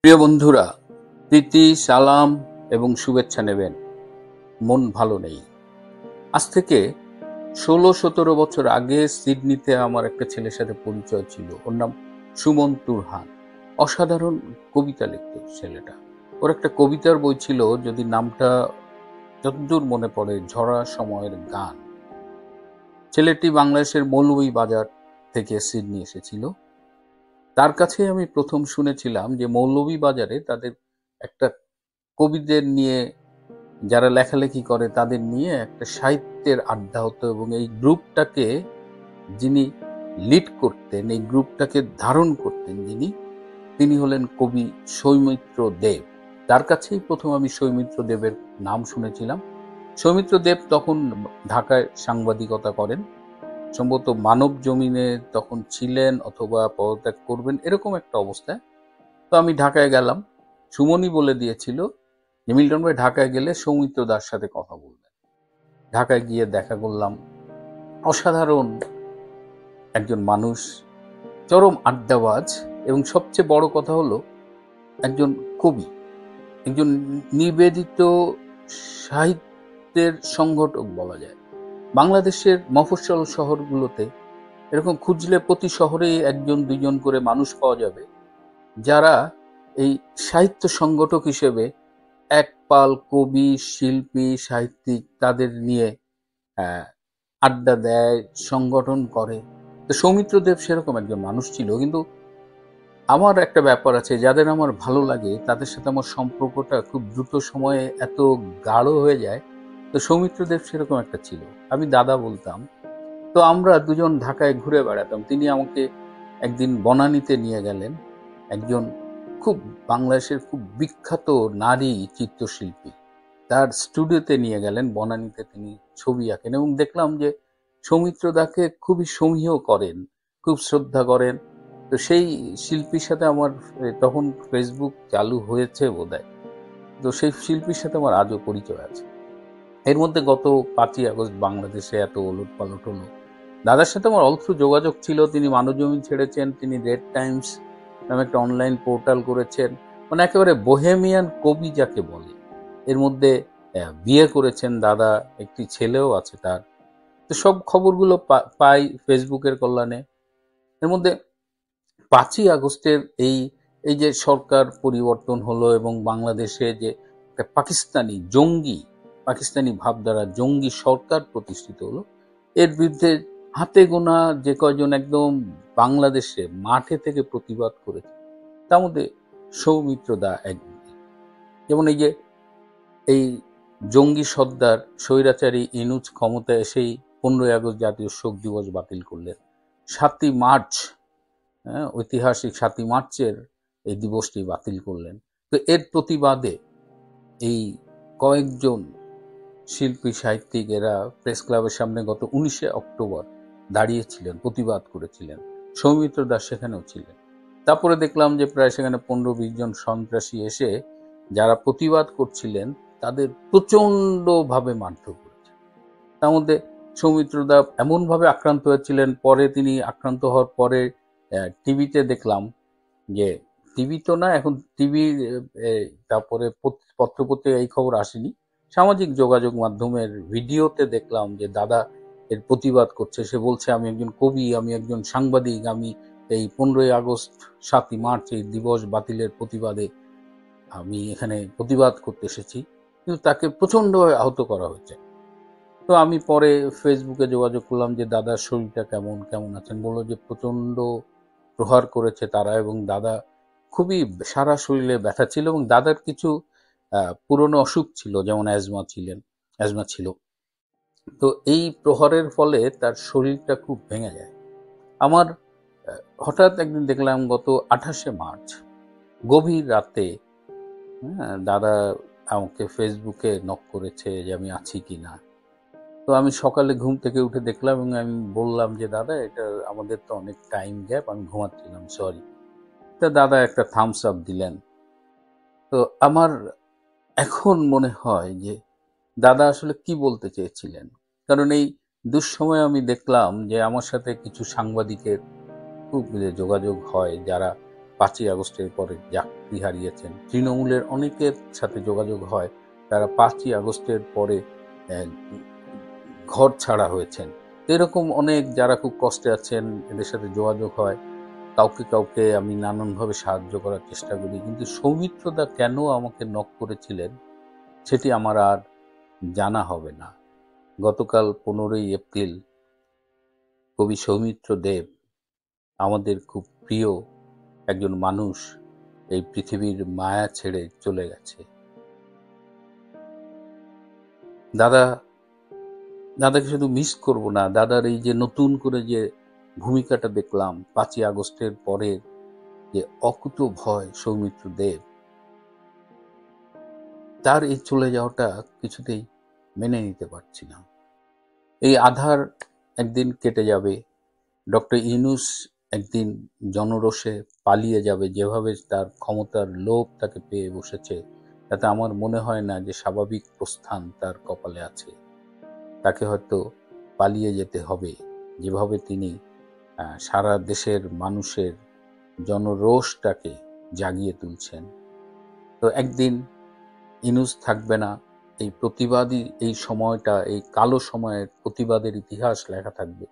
প্রিয় বন্ধুরা, প্রীতি, সালাম এবং শুভেচ্ছা নেবেন। মন ভালো নেই। আজ থেকে ১৬-১৭ বছর আগে সিডনিতে আমার একটা ছেলের সাথে পরিচয় ছিল। ওর নাম সুমন তুরহান। অসাধারণ কবিতা লিখত ছেলেটা। ওর একটা কবিতার বই ছিল, যদি নামটা যতদূর মনে পড়ে, ঝরা সময়ের গান। ছেলেটি বাংলাদেশের মৌলভীবাজার থেকে সিডনি এসেছিল। তার কাছে আমি প্রথম শুনেছিলাম যে মৌলভীবাজারে তাদের একটা কবিদের নিয়ে, যারা লেখালেখি করে তাদের নিয়ে একটা সাহিত্যের আড্ডা হতো, এবং এই গ্রুপটাকে যিনি লিড করতেন, এই গ্রুপটাকে ধারণ করতেন যিনি, তিনি হলেন কবি সৌমিত্র দেব। তার কাছেই প্রথম আমি সৌমিত্র দেবের নাম শুনেছিলাম। সৌমিত্র দেব তখন ঢাকায় সাংবাদিকতা করেন, সম্ভবত মানব জমিনে তখন ছিলেন অথবা পদত্যাগ করবেন, এরকম একটা অবস্থায়। তো আমি ঢাকায় গেলাম। সুমনই বলে দিয়েছিল যে মিল্টন ভাই ঢাকায় গেলে সৌমিত্র দার সাথে কথা বলবেন। ঢাকায় গিয়ে দেখা করলাম। অসাধারণ একজন মানুষ, চরম আড্ডাবাজ, এবং সবচেয়ে বড় কথা হলো একজন কবি, একজন নিবেদিত সাহিত্যের সংগঠক বলা যায়। বাংলাদেশের মফস্বল শহরগুলোতে এরকম খুঁজলে প্রতি শহরেই একজন দুজন করে মানুষ পাওয়া যাবে, যারা এই সাহিত্য সংগঠক হিসেবে একপাল কবি, শিল্পী, সাহিত্যিক তাদের নিয়ে আড্ডা দেয়, সংগঠন করে। তো সৌমিত্র দেব সেরকম একজন মানুষ ছিল। কিন্তু আমার একটা ব্যাপার আছে, যাদের আমার ভালো লাগে তাদের সাথে আমার সম্পর্কটা খুব দ্রুত সময়ে এত গাঢ় হয়ে যায়। তো সৌমিত্র দেব সেরকম একটা ছিল, আমি দাদা বলতাম। তো আমরা দুজন ঢাকায় ঘুরে বেড়াতাম। তিনি আমাকে একদিন বনানীতে নিয়ে গেলেন, একজন খুব বাংলাদেশের খুব বিখ্যাত নারী চিত্রশিল্পী, তার স্টুডিওতে নিয়ে গেলেন। বনানীতে তিনি ছবি আঁকেন, এবং দেখলাম যে সৌমিত্র দাকে খুবই সমীহ করেন, খুব শ্রদ্ধা করেন। তো সেই শিল্পীর সাথে আমার তখন ফেসবুক চালু হয়েছে বোধহয়, তো সেই শিল্পীর সাথে আমার আজও পরিচয় আছে। এর মধ্যে গত ৫ই আগস্ট বাংলাদেশে এত ওলট পালট হলো। দাদার সাথে আমার অল্প যোগাযোগ ছিল। তিনি মানবজমিন ছেড়েছেন, তিনি রেড টাইমস নামে একটা অনলাইন পোর্টাল করেছেন, মানে একেবারে বোহেমিয়ান কবি যাকে বলে। এর মধ্যে বিয়ে করেছেন দাদা, একটি ছেলেও আছে তার। তো সব খবরগুলো পাই ফেসবুকের কল্যাণে। এর মধ্যে ৫ই আগস্টের এই এই যে সরকার পরিবর্তন হলো এবং বাংলাদেশে যে একটা পাকিস্তানি ভাবধারা জঙ্গি সরকার প্রতিষ্ঠিত হলো, এর বিরুদ্ধে হাতে গোনা যে কয়জন একদম বাংলাদেশে মাঠে থেকে প্রতিবাদ করেছে, তার মধ্যে সৌমিত্র দা একজন। যেমন এই যে এই জঙ্গি সর্দার স্বৈরাচারী ইনুজ ক্ষমতায় এসেই 15ই আগস্ট জাতীয় শোক দিবস বাতিল করলেন। ৭ই মার্চ, ঐতিহাসিক ৭ই মার্চের এই দিবসটি বাতিল করলেন। তো এর প্রতিবাদে এই কয়েকজন শিল্পী সাহিত্যিক এরা প্রেস ক্লাবের সামনে গত 19শে অক্টোবর দাঁড়িয়েছিলেন, প্রতিবাদ করেছিলেন। সৌমিত্র দাস সেখানেও ছিলেন। তারপরে দেখলাম যে প্রায় সেখানে 15-20 জন সন্ত্রাসী এসে যারা প্রতিবাদ করছিলেন তাদের প্রচণ্ডভাবে মারধর করেছে। তার মধ্যে সৌমিত্র দা এমনভাবে আক্রান্ত হয়েছিলেন, পরে তিনি আক্রান্ত হওয়ার পরে টিভিতে দেখলাম যে, টিভি তো না এখন, টিভি তারপরে পত্রপত্রিকা এই খবর আসেনি, সামাজিক যোগাযোগ মাধ্যমের ভিডিওতে দেখলাম যে দাদা এর প্রতিবাদ করছে। সে বলছে, আমি একজন কবি, আমি একজন সাংবাদিক, আমি এই 15ই আগস্ট ৭ই মার্চ এই দিবস বাতিলের প্রতিবাদে আমি এখানে প্রতিবাদ করতে এসেছি। কিন্তু তাকে প্রচণ্ডভাবে আহত করা হয়েছে। তো আমি পরে ফেসবুকে যোগাযোগ করলাম যে দাদার শরীরটা কেমন কেমন আছেন। বললো যে প্রচণ্ড প্রহার করেছে তারা, এবং দাদা খুবই সারা শরীরে ব্যথা ছিল, এবং দাদার কিছু পুরনো অসুখ ছিল, যেমন অ্যাজমা ছিল। তো এই প্রহারের ফলে তার শরীরটা খুব ভেঙে যায়। আমার হঠাৎ একদিন দেখলাম গত 28শে মার্চ গভীর রাতে, দাদা আমাকে ফেসবুকে নক করেছে যে আমি আছি কিনা। তো আমি সকালে ঘুম থেকে উঠে দেখলাম, এবং আমি বললাম যে দাদা, এটা আমাদের তো অনেক টাইম গ্যাপ, আমি ঘুমাচ্ছিলাম, সরি। তা দাদা একটা থামস আপ দিলেন। তো আমার এখন মনে হয় যে দাদা আসলে কি বলতে চেয়েছিলেন। কারণ এই দুঃসময়ে আমি দেখলাম যে আমার সাথে কিছু সাংবাদিকের খুব যোগাযোগ হয়, যারা 5ই আগস্টের পরে চাকরি হারিয়েছেন। তৃণমূলের অনেকের সাথে যোগাযোগ হয়, তারা 5ই আগস্টের পরে ঘর ছাড়া হয়েছেন। এরকম অনেক যারা খুব কষ্টে আছেন, এদের সাথে যোগাযোগ হয়। কাউকে কাউকে আমি নানানভাবে সাহায্য করার চেষ্টা করি, কিন্তু সৌমিত্রদা কেন আমাকে নক করেছিলেন সেটি আমার আর জানা হবে না। গতকাল 15ই এপ্রিল কবি সৌমিত্র দেব, আমাদের খুব প্রিয় একজন মানুষ, এই পৃথিবীর মায়া ছেড়ে চলে গেছে। দাদাকে শুধু মিস করব না, দাদার এই যে নতুন করে যে ভূমিকাটা দেখলাম 5ই আগস্টের পরে, যে অকুতোভয় সৌমিত্র দেব, তার এই চলে যাওয়াটা কিছুতেই মেনে নিতে পারছি না। এই আধার একদিন কেটে যাবে, ডক্টর ইউনূস একদিন জনরোষে পালিয়ে যাবে, যেভাবে তার ক্ষমতার লোভ তাকে পেয়ে বসেছে, তাতে আমার মনে হয় না যে স্বাভাবিক প্রস্থান তার কপালে আছে। তাকে হয়তো পালিয়ে যেতে হবে, যেভাবে তিনি সারা দেশের মানুষের জনরোষটাকে জাগিয়ে তুলছেন। তো একদিন ইউনূস থাকবে না, এই প্রতিবাদী এই সময়টা, এই কালো সময়ের প্রতিবাদের ইতিহাস লেখা থাকবে,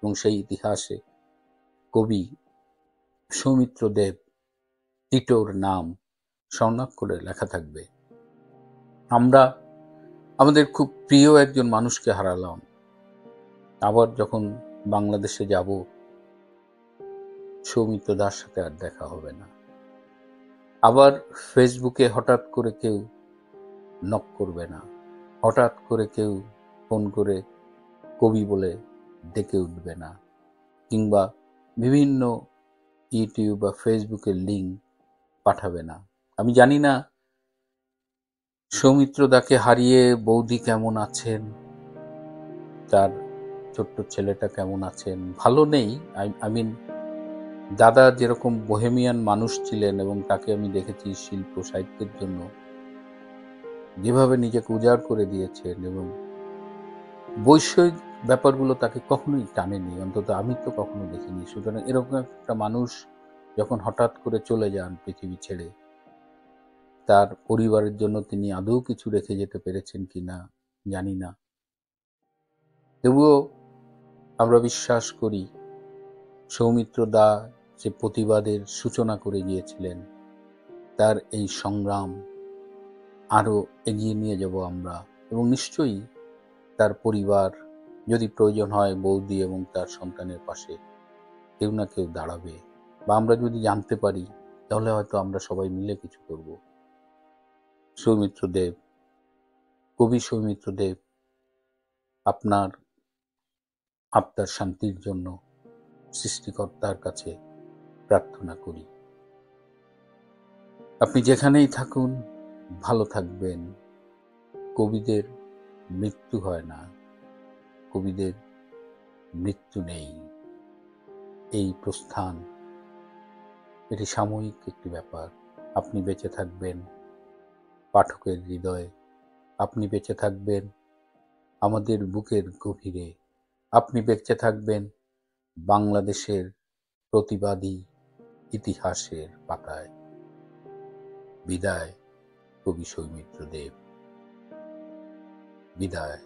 এবং সেই ইতিহাসে কবি সৌমিত্র দেব টিটোর নাম স্বর্ণাক্ষরে লেখা থাকবে। আমরা আমাদের খুব প্রিয় একজন মানুষকে হারালাম। আবার যখন বাংলাদেশে যাব, সৌমিত্র দার সাথে আর দেখা হবে না। আবার ফেসবুকে হঠাৎ করে কেউ নক করবে না, হঠাৎ করে কেউ ফোন করে কবি বলে ডেকে উঠবে না, কিংবা বিভিন্ন ইউটিউব বা ফেসবুকের লিঙ্ক পাঠাবে না। আমি জানি না সৌমিত্র দাকে হারিয়ে বৌদি কেমন আছেন, তার ছোট্ট ছেলেটা কেমন আছেন। ভালো নেই, আই মিন, দাদা যেরকম বোহেমিয়ান মানুষ ছিলেন, এবং তাকে আমি দেখেছি শিল্প সাহিত্যের জন্য যেভাবে নিজেকে উজাড় করে দিয়েছেন, এবং বৈষয়িক ব্যাপারগুলো তাকে কখনোই টানেনি, অন্তত আমি তো কখনো দেখিনি। সুতরাং এরকম একটা মানুষ যখন হঠাৎ করে চলে যান পৃথিবী ছেড়ে, তার পরিবারের জন্য তিনি আদৌ কিছু রেখে যেতে পেরেছেন কিনা জানি না। তবুও আমরা বিশ্বাস করি সৌমিত্র দা যে প্রতিবাদের সূচনা করে গিয়েছিলেন, তার এই সংগ্রাম আরো এগিয়ে নিয়ে যাব আমরা, এবং নিশ্চয়ই তার পরিবার, যদি প্রয়োজন হয় বৌদি এবং তার সন্তানের পাশে কেউ না কেউ দাঁড়াবে, বা আমরা যদি জানতে পারি তাহলে হয়তো আমরা সবাই মিলে কিছু করব। সৌমিত্র দেব, কবি সৌমিত্র দেব, আপনার আত্মার শান্তির জন্য সৃষ্টিকর্তার কাছে প্রার্থনা করি। আপনি যেখানেই থাকুন ভালো থাকবেন। কবিদের মৃত্যু হয় না, কবিদের মৃত্যু নেই। এই প্রস্থান এটি সাময়িক একটি ব্যাপার। আপনি বেঁচে থাকবেন পাঠকের হৃদয়ে, আপনি বেঁচে থাকবেন আমাদের বুকের গভীরে, আপনি বেঁচে থাকবেন বাংলাদেশের প্রতিবাদী ইতিহাসের পাতায়। বিদায় কবি সৌমিত্র দেব, বিদায়।